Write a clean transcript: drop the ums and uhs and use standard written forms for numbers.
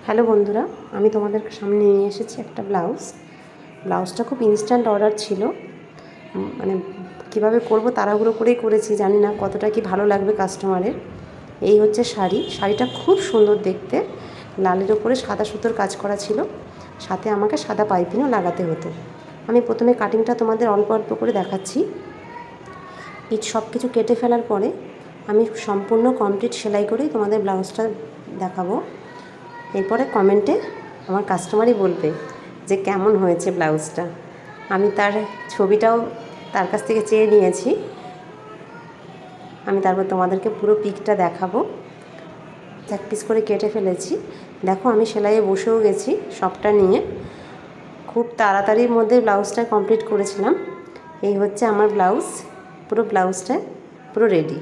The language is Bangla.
হ্যালো বন্ধুরা, আমি তোমাদের সামনে নিয়ে এসেছি একটা ব্লাউজটা খুব ইনস্ট্যান্ট অর্ডার ছিল। মানে কীভাবে করব তাড়াহুড়ো করেই করেছি, জানি না কতটা কি ভালো লাগবে কাস্টমারের। এই হচ্ছে শাড়িটা খুব সুন্দর দেখতে, লালের ওপরে সাদা সুতোর কাজ করা ছিল, সাথে আমাকে সাদা পাইপিংও লাগাতে হতো। আমি প্রথমে কাটিংটা তোমাদের অল্প অল্প করে দেখাচ্ছি। সব কিছু কেটে ফেলার পরে আমি সম্পূর্ণ কমপ্লিট সেলাই করেই তোমাদের ব্লাউজটা দেখাবো। এরপরে কমেন্টে আমার কাস্টমারই বলবে যে কেমন হয়েছে ব্লাউজটা। আমি তার ছবিটাও তার কাছ থেকে চেয়ে নিয়েছি। আমি তারপর তোমাদেরকে পুরো পিকটা দেখাবো। এক পিস করে কেটে ফেলেছি। দেখো, আমি সেলাইয়ে বসেও গেছি সবটা নিয়ে। খুব তাড়াতাড়ির মধ্যে ব্লাউজটা কমপ্লিট করেছিলাম। এই হচ্ছে আমার ব্লাউজটা পুরো রেডি।